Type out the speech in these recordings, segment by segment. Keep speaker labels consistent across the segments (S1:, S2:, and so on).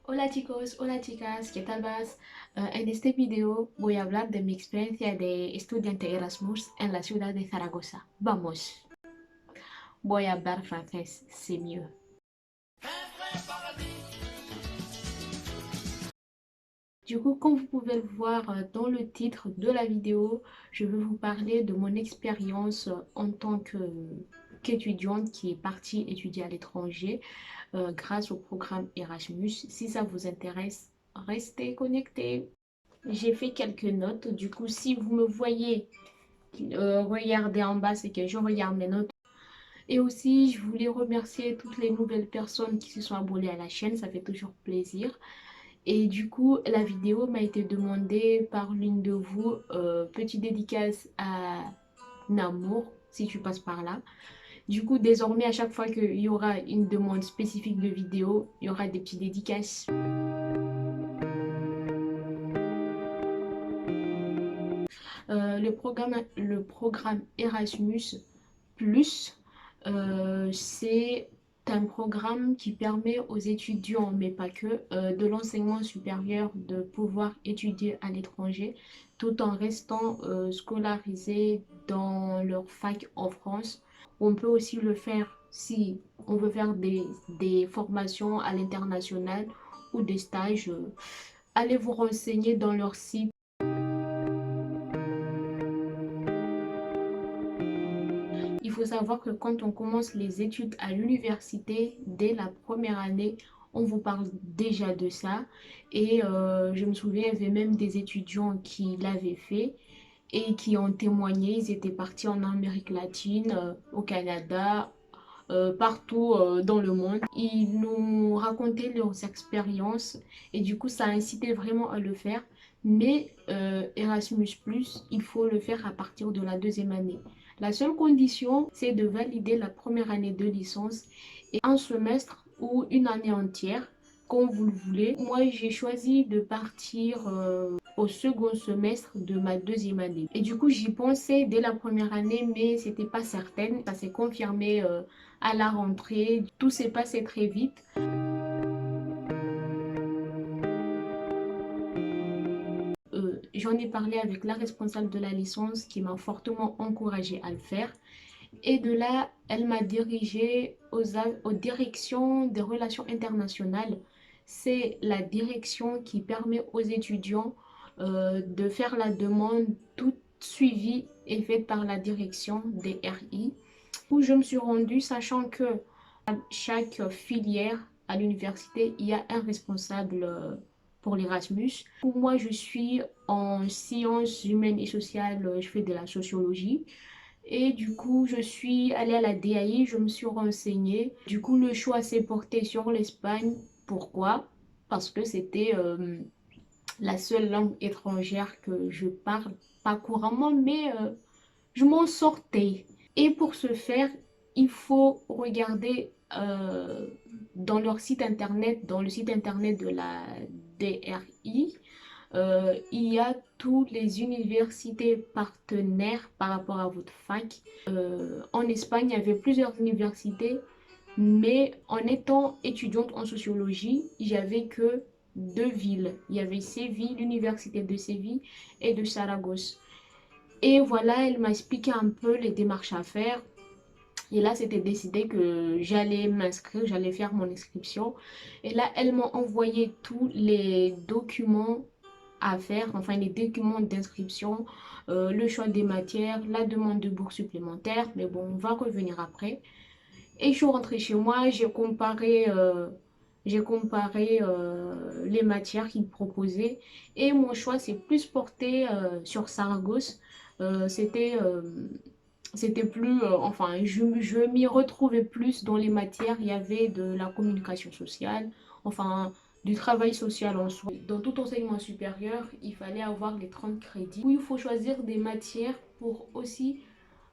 S1: Hola chicos, hola chicas, ¿qué tal vas? En este video voy a hablar de mi experiencia de estudiante Erasmus en la ciudad de Zaragoza. Vamos, voy a hablar francés, c'est mieux. Du coup, comme vous pouvez le voir dans le titre de la vidéo, je vais vous parler de mon expérience en tant qu'étudiante qui est partie étudier à l'étranger grâce au programme Erasmus. Si ça vous intéresse, restez connectés. J'ai fait quelques notes. Du coup, si vous me voyez regarder en bas, c'est que je regarde mes notes. Et aussi, je voulais remercier toutes les nouvelles personnes qui se sont abonnées à la chaîne. Ça fait toujours plaisir. Et du coup, la vidéo m'a été demandée par l'une de vous. Petite dédicace à Namour, si tu passes par là. Du coup, désormais, à chaque fois qu'il y aura une demande spécifique de vidéo, il y aura des petites dédicaces. Le programme Erasmus Plus, c'est un programme qui permet aux étudiants, mais pas que, de l'enseignement supérieur de pouvoir étudier à l'étranger tout en restant scolarisés dans leur fac en France. On peut aussi le faire si on veut faire des formations à l'international ou des stages. Allez vous renseigner dans leur site. Il faut savoir que quand on commence les études à l'université, dès la première année, on vous parle déjà de ça. Et je me souviens, il y avait même des étudiants qui l'avaient fait et qui ont témoigné. Ils étaient partis en Amérique latine, au Canada, partout dans le monde. Ils nous racontaient leurs expériences et du coup, ça a incité vraiment à le faire. Mais Erasmus, il faut le faire à partir de la deuxième année. La seule condition, c'est de valider la première année de licence et un semestre ou une année entière, comme vous le voulez. Moi, j'ai choisi de partir au second semestre de ma deuxième année. Et du coup, j'y pensais dès la première année, mais c'était pas certaine. Ça s'est confirmé à la rentrée. Tout s'est passé très vite. J'en ai parlé avec la responsable de la licence qui m'a fortement encouragée à le faire. Et de là, elle m'a dirigée aux directions des relations internationales. C'est la direction qui permet aux étudiants de faire la demande, toute suivie et faite par la direction des RI, où je me suis rendue sachant que chaque filière à l'université, il y a un responsable pour l'Erasmus. Pour moi, je suis en sciences humaines et sociales, je fais de la sociologie. Et du coup, je suis allée à la DAI, je me suis renseignée. Du coup, le choix s'est porté sur l'Espagne. Pourquoi? Parce que c'était la seule langue étrangère que je parle, pas couramment, mais je m'en sortais. Et pour ce faire, il faut regarder dans leur site internet, dans le site internet de la DRI, il y a toutes les universités partenaires par rapport à votre fac. En Espagne, il y avait plusieurs universités, mais en étant étudiante en sociologie, j'avais que deux villes. Il y avait Séville, l'université de Séville et de Saragosse. Et voilà, elle m'a expliqué un peu les démarches à faire. Et là, c'était décidé que j'allais m'inscrire, j'allais faire mon inscription. Et là, elle m'a envoyé tous les documents à faire, enfin les documents d'inscription, le choix des matières, la demande de bourse supplémentaire. Mais bon, on va revenir après. Et je suis rentrée chez moi, j'ai comparé les matières qu'ils proposaient. Et mon choix s'est plus porté sur Saragosse. C'était plus, enfin, je m'y retrouvais plus dans les matières. Il y avait de la communication sociale, enfin, du travail social en soi. Dans tout enseignement supérieur, il fallait avoir les 30 crédits. Où il faut choisir des matières pour aussi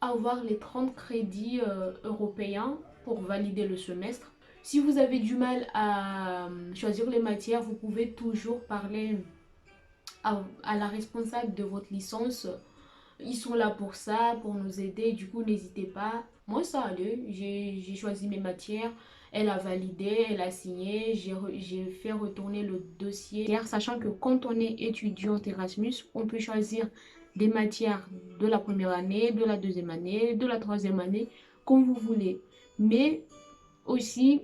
S1: avoir les 30 crédits européens pour valider le semestre. Si vous avez du mal à choisir les matières, vous pouvez toujours parler à la responsable de votre licence. Ils sont là pour ça, pour nous aider. Du coup, n'hésitez pas. Moi, ça allait. J'ai choisi mes matières. Elle a validé, elle a signé, j'ai fait retourner le dossier. Sachant que quand on est étudiant Erasmus, on peut choisir des matières de la première année, de la deuxième année, de la troisième année, comme vous voulez. Mais aussi,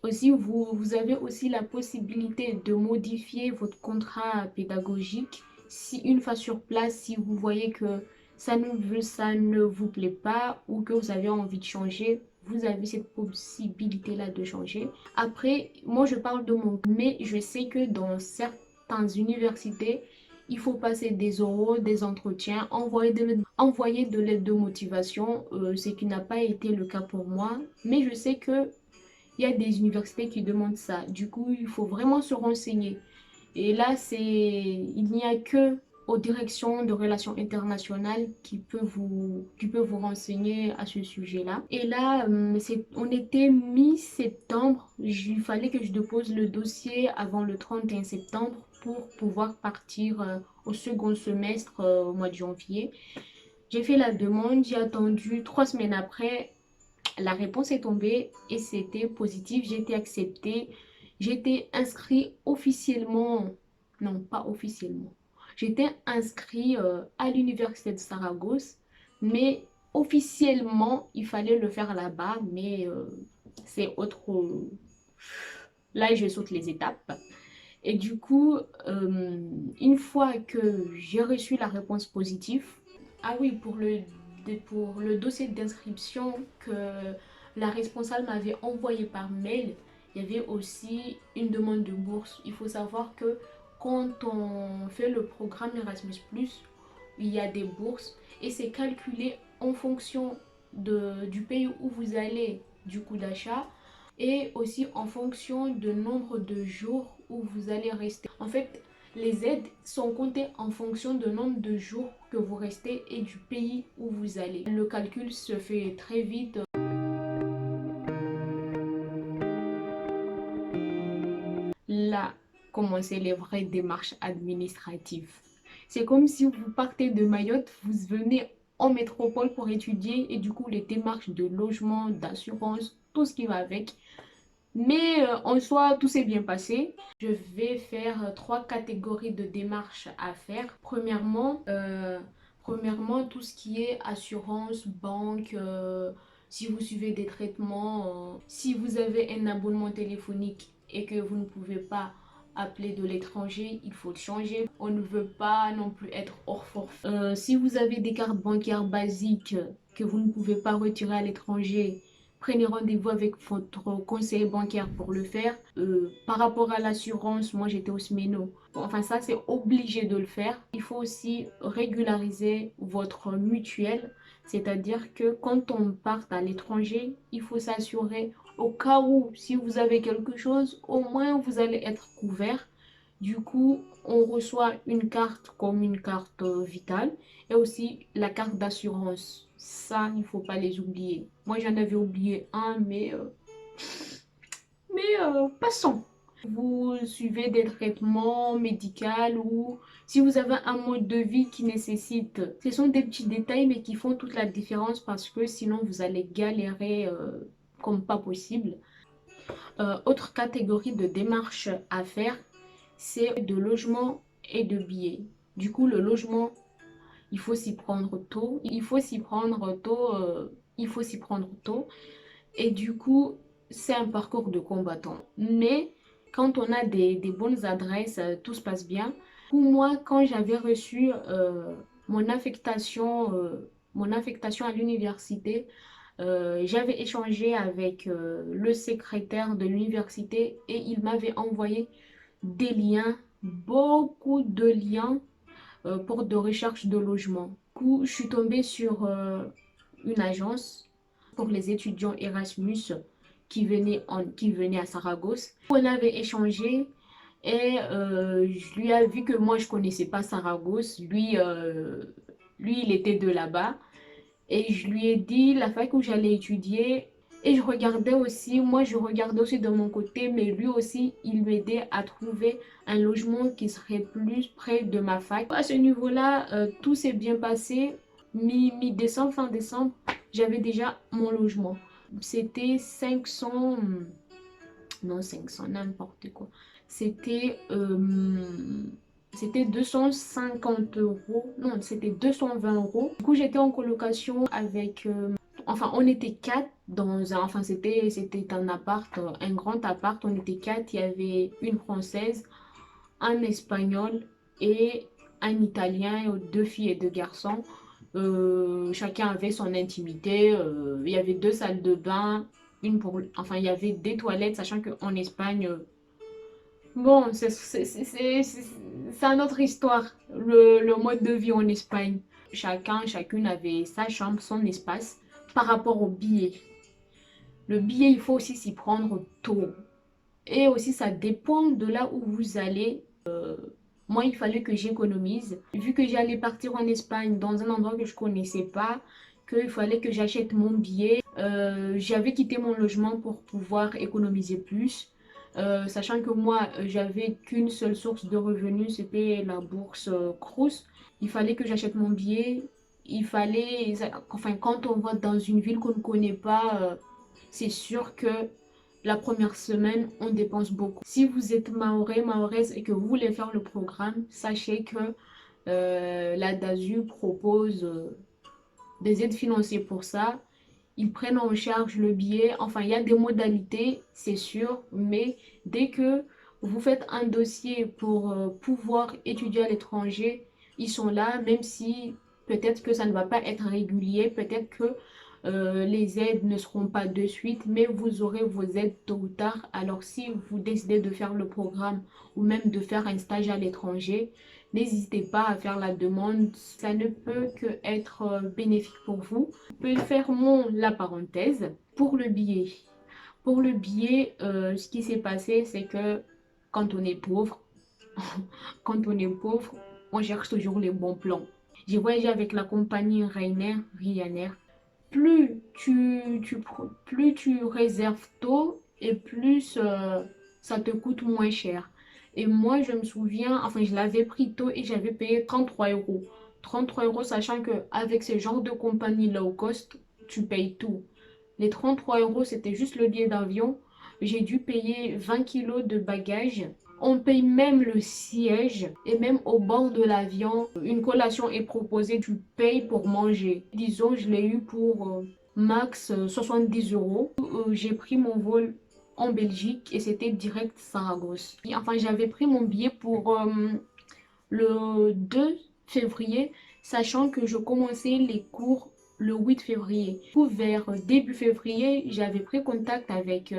S1: vous avez aussi la possibilité de modifier votre contrat pédagogique. Si une fois sur place, si vous voyez que ça ne vous plaît pas ou que vous avez envie de changer, vous avez cette possibilité-là de changer. Après, moi je parle de mon... Mais je sais que dans certaines universités, il faut passer des oraux, des entretiens, envoyer de l'aide de motivation, ce qui n'a pas été le cas pour moi. Mais je sais que il y a des universités qui demandent ça. Du coup, il faut vraiment se renseigner. Et là, il n'y a que aux directions de relations internationales qui peut vous renseigner à ce sujet-là. Et là, on était mi-septembre. Il fallait que je dépose le dossier avant le 31 septembre pour pouvoir partir au second semestre au mois de janvier. J'ai fait la demande, j'ai attendu 3 semaines après. La réponse est tombée et c'était positif. J'ai été acceptée. J'étais inscrit officiellement. Non, pas officiellement. J'étais inscrit à l'université de Saragosse, mais officiellement, il fallait le faire là-bas. Mais c'est autre. Là, je saute les étapes. Et du coup, une fois que j'ai reçu la réponse positive, ah oui, pour le dossier d'inscription que la responsable m'avait envoyé par mail, il y avait aussi une demande de bourse. Il faut savoir que quand on fait le programme Erasmus+, il y a des bourses et c'est calculé en fonction du pays où vous allez, du coût d'achat et aussi en fonction du nombre de jours où vous allez rester. En fait, les aides sont comptées en fonction du nombre de jours que vous restez et du pays où vous allez. Le calcul se fait très vite. Là, commencez les vraies démarches administratives. C'est comme si vous partez de Mayotte, vous venez en métropole pour étudier et du coup les démarches de logement, d'assurance, tout ce qui va avec. Mais en soi, tout s'est bien passé. Je vais faire 3 catégories de démarches à faire. Premièrement, tout ce qui est assurance, banque, si vous suivez des traitements, si vous avez un abonnement téléphonique et que vous ne pouvez pas appeler de l'étranger, il faut le changer. On ne veut pas non plus être hors forfait. Si vous avez des cartes bancaires basiques que vous ne pouvez pas retirer à l'étranger, prenez rendez-vous avec votre conseiller bancaire pour le faire. Par rapport à l'assurance, moi j'étais au SMENO. Enfin ça c'est obligé de le faire. Il faut aussi régulariser votre mutuelle. C'est-à-dire que quand on part à l'étranger, il faut s'assurer au cas où si vous avez quelque chose, au moins vous allez être couvert. Du coup, on reçoit une carte comme une carte vitale et aussi la carte d'assurance. Ça, il ne faut pas les oublier. Moi, j'en avais oublié un, mais passons. Vous suivez des traitements médicaux ou si vous avez un mode de vie qui nécessite, ce sont des petits détails mais qui font toute la différence parce que sinon vous allez galérer comme pas possible. Autre catégorie de démarches à faire, c'est de logement et de billets. Du coup, le logement, il faut s'y prendre tôt. Il faut s'y prendre tôt. Et du coup, c'est un parcours de combattant. Mais quand on a des bonnes adresses, tout se passe bien. Pour moi, quand j'avais reçu mon affectation à l'université, j'avais échangé avec le secrétaire de l'université et il m'avait envoyé des liens, beaucoup de liens pour de recherche de logement. Du coup, je suis tombée sur une agence pour les étudiants Erasmus qui venaient à Saragosse. On avait échangé et je lui ai vu que moi, je connaissais pas Saragosse. Lui, il était de là-bas. Et je lui ai dit la fac où j'allais étudier. Et moi je regardais aussi de mon côté, mais lui aussi, il m'aidait à trouver un logement qui serait plus près de ma fac. À ce niveau-là, tout s'est bien passé. Mi-décembre, fin décembre, j'avais déjà mon logement. C'était 500, non 500, n'importe quoi. C'était c'était 250 euros, non, c'était 220 euros. Du coup, j'étais en colocation avec, enfin, on était quatre dans un, enfin, c'était un appart, un grand appart. On était quatre. Il y avait une Française, un Espagnol et un Italien, deux filles et deux garçons. Chacun avait son intimité. Il y avait deux salles de bain, une pour, enfin, il y avait des toilettes, sachant qu'en Espagne, bon, c'est une autre histoire, le mode de vie en Espagne. Chacune avait sa chambre, son espace. Par rapport au billet, le billet, il faut aussi s'y prendre tôt. Et aussi, ça dépend de là où vous allez. Moi, il fallait que j'économise. Vu que j'allais partir en Espagne dans un endroit que je connaissais pas, qu'il fallait que j'achète mon billet. J'avais quitté mon logement pour pouvoir économiser plus. Sachant que moi, j'avais qu'une seule source de revenus, c'était la bourse Crous. Il fallait que j'achète mon billet. Il fallait, enfin, quand on va dans une ville qu'on ne connaît pas, c'est sûr que la première semaine, on dépense beaucoup. Si vous êtes mahorais, mahoraise et que vous voulez faire le programme, sachez que la DASU propose des aides financières pour ça. Ils prennent en charge le billet. Enfin, il y a des modalités, c'est sûr, mais dès que vous faites un dossier pour pouvoir étudier à l'étranger, ils sont là, même si peut-être que ça ne va pas être régulier, peut-être que les aides ne seront pas de suite, mais vous aurez vos aides tôt ou tard. Alors, si vous décidez de faire le programme ou même de faire un stage à l'étranger, n'hésitez pas à faire la demande. Ça ne peut que être bénéfique pour vous. Je peux faire la parenthèse pour le billet. Pour le billet, ce qui s'est passé, c'est que quand on est pauvre, quand on est pauvre, on cherche toujours les bons plans. J'ai voyagé avec la compagnie Ryanair. Plus tu réserves tôt et plus ça te coûte moins cher. Et moi, je me souviens, enfin, je l'avais pris tôt et j'avais payé 33 euros. 33 euros, sachant qu'avec ce genre de compagnie low cost, tu payes tout. Les 33 euros, c'était juste le billet d'avion. J'ai dû payer 20 kilos de bagages. On paye même le siège et même au bord de l'avion, une collation est proposée, tu payes pour manger. Disons, je l'ai eu pour max 70 euros. J'ai pris mon vol en Belgique et c'était direct Saragosse. Enfin, j'avais pris mon billet pour le 2 février, sachant que je commençais les cours le 8 février. Vers début février, j'avais pris contact avec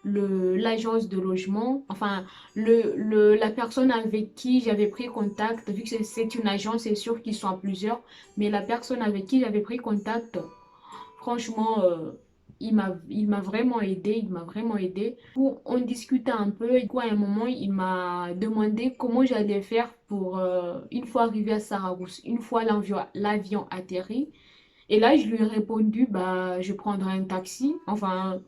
S1: l'agence de logement, enfin la personne avec qui j'avais pris contact, vu que c'est une agence, c'est sûr qu'ils sont à plusieurs, mais la personne avec qui j'avais pris contact, franchement, il m'a vraiment aidé, il m'a vraiment aidé. On discutait un peu et quoi, à un moment, il m'a demandé comment j'allais faire pour, une fois arrivé à Saragosse, une fois l'avion atterri. Et là, je lui ai répondu, bah, je prendrai un taxi. Enfin,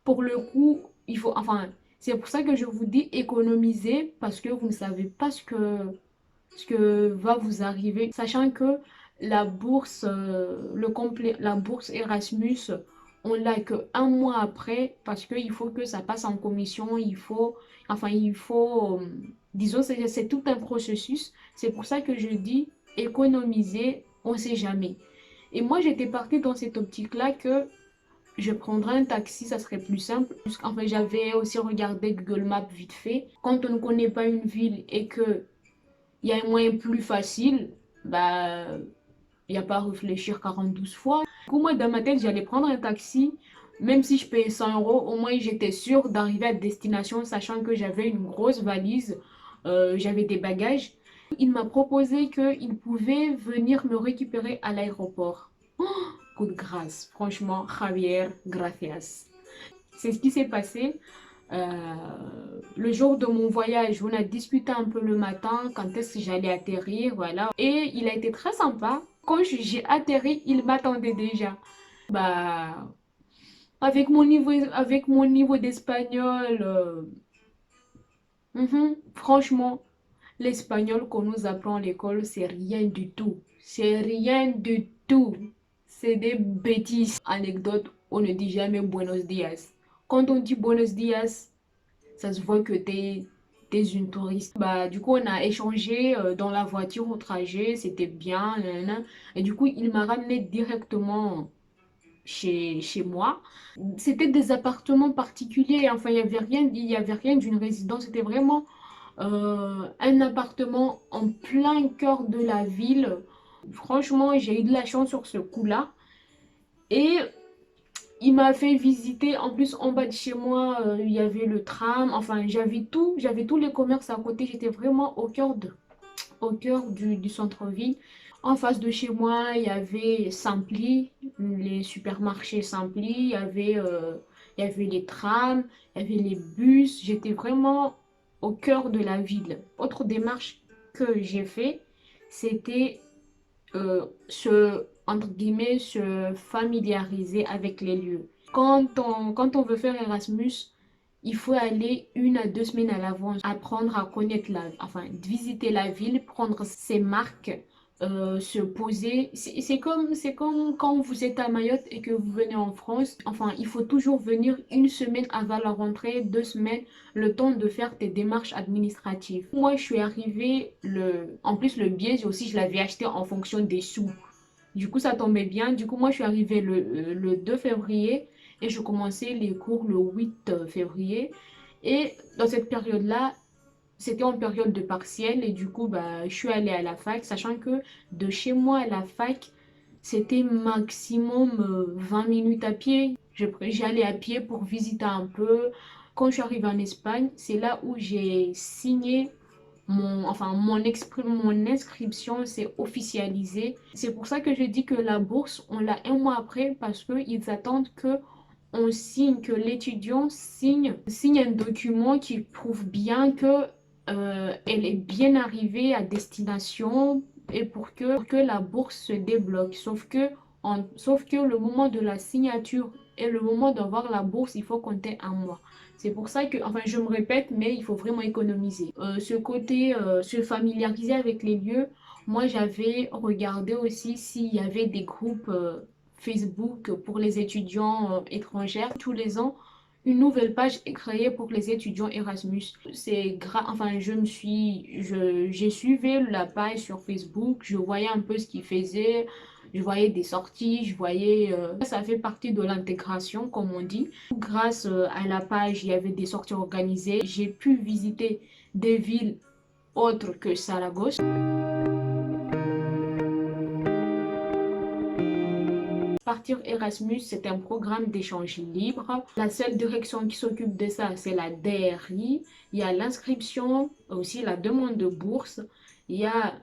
S1: pour le coup, il faut, enfin, c'est pour ça que je vous dis économiser parce que vous ne savez pas ce que va vous arriver. Sachant que la bourse, la bourse Erasmus, on l'a que un mois après parce qu'il faut que ça passe en commission. Il faut, disons, c'est tout un processus. C'est pour ça que je dis économiser, on ne sait jamais. Et moi, j'étais partie dans cette optique-là que je prendrais un taxi, ça serait plus simple. Enfin, j'avais aussi regardé Google Maps vite fait. Quand on ne connaît pas une ville et que il y a un moyen plus facile, bah, il n'y a pas à réfléchir 42 fois. Du coup, moi, dans ma tête, j'allais prendre un taxi. Même si je payais 100 euros, au moins j'étais sûre d'arriver à destination, sachant que j'avais une grosse valise, j'avais des bagages. Il m'a proposé qu'il pouvait venir me récupérer à l'aéroport. Coup de grâce, franchement, Javier, gracias. C'est ce qui s'est passé. Le jour de mon voyage, on a discuté un peu le matin, quand est-ce que j'allais atterrir, voilà. Et il a été très sympa. Quand j'ai atterri, il m'attendait déjà. Bah, avec mon niveau d'espagnol, franchement, l'espagnol qu'on nous apprend à l'école, c'est rien du tout. C'est rien du tout. C'est des bêtises. Anecdote on ne dit jamais buenos dias. Quand on dit buenos dias, ça se voit que t'es une touriste. Bah, du coup, on a échangé dans la voiture au trajet, c'était bien, nanana. Et du coup, il m'a ramené directement chez moi. C'était des appartements particuliers, enfin, il y avait rien d'une résidence, c'était vraiment un appartement en plein cœur de la ville. Franchement, j'ai eu de la chance sur ce coup-là. Et il m'a fait visiter, en plus en bas de chez moi, il y avait le tram, enfin j'avais tous les commerces à côté, j'étais vraiment au cœur du centre-ville. En face de chez moi, il y avait Simply, les supermarchés Simply, il y avait les trams, il y avait les bus, j'étais vraiment au cœur de la ville. Autre démarche que j'ai fait, c'était entre guillemets, se familiariser avec les lieux. Quand on veut faire Erasmus, il faut aller 1 à 2 semaines à l'avance, apprendre à connaître enfin, visiter la ville, prendre ses marques, se poser. C'est comme quand vous êtes à Mayotte et que vous venez en France. Enfin, il faut toujours venir 1 semaine avant la rentrée, 2 semaines, le temps de faire tes démarches administratives. Moi, je suis arrivée, en plus le billet aussi, je l'avais acheté en fonction des sous. Du coup, ça tombait bien. Du coup, moi, je suis arrivée le 2 février et je commençais les cours le 8 février. Et dans cette période-là, c'était en période de partiel et du coup, bah, je suis allée à la fac, sachant que de chez moi à la fac, c'était maximum 20 minutes à pied. J'allais à pied pour visiter un peu. Quand je suis arrivée en Espagne, c'est là où j'ai signé mon inscription s'est officialisée. C'est pour ça que je dis que la bourse, on l'a 1 mois après parce qu'ils attendent que l'étudiant signe un document qui prouve bien que elle est bien arrivée à destination et pour que la bourse se débloque. Sauf que le moment de la signature et le moment d'avoir la bourse, il faut compter 1 mois. C'est pour ça que, enfin, je me répète, mais il faut vraiment économiser. Ce côté, se familiariser avec les lieux, moi, j'avais regardé aussi s'il y avait des groupes Facebook pour les étudiants étrangers. Tous les ans, une nouvelle page est créée pour les étudiants Erasmus. Enfin, j'ai suivi la page sur Facebook, je voyais un peu ce qu'ils faisaient, je voyais des sorties, ça fait partie de l'intégration, comme on dit. Grâce à la page, il y avait des sorties organisées. J'ai pu visiter des villes autres que Saragosse. Partir Erasmus, c'est un programme d'échange libre. La seule direction qui s'occupe de ça, c'est la DRI. Il y a l'inscription, aussi la demande de bourse. Il y a,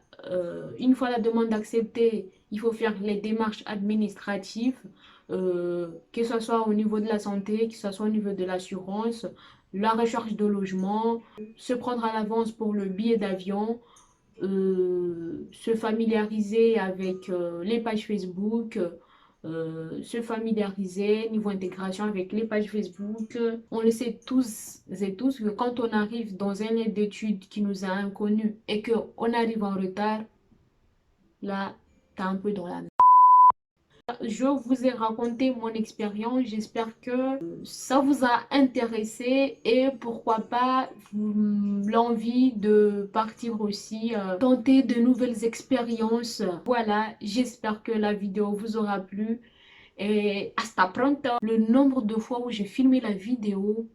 S1: une fois la demande acceptée, il faut faire les démarches administratives, que ce soit au niveau de la santé, que ce soit au niveau de l'assurance, la recherche de logement, se prendre à l'avance pour le billet d'avion, se familiariser avec les pages Facebook, se familiariser niveau intégration avec les pages Facebook. On le sait tous et tous que quand on arrive dans un lieu d'études qui nous a inconnus et qu'on arrive en retard, là, t'es un peu dans la merde. Je vous ai raconté mon expérience, j'espère que ça vous a intéressé et pourquoi pas l'envie de partir aussi, tenter de nouvelles expériences. Voilà, j'espère que la vidéo vous aura plu et hasta pronto. Le nombre de fois où j'ai filmé la vidéo,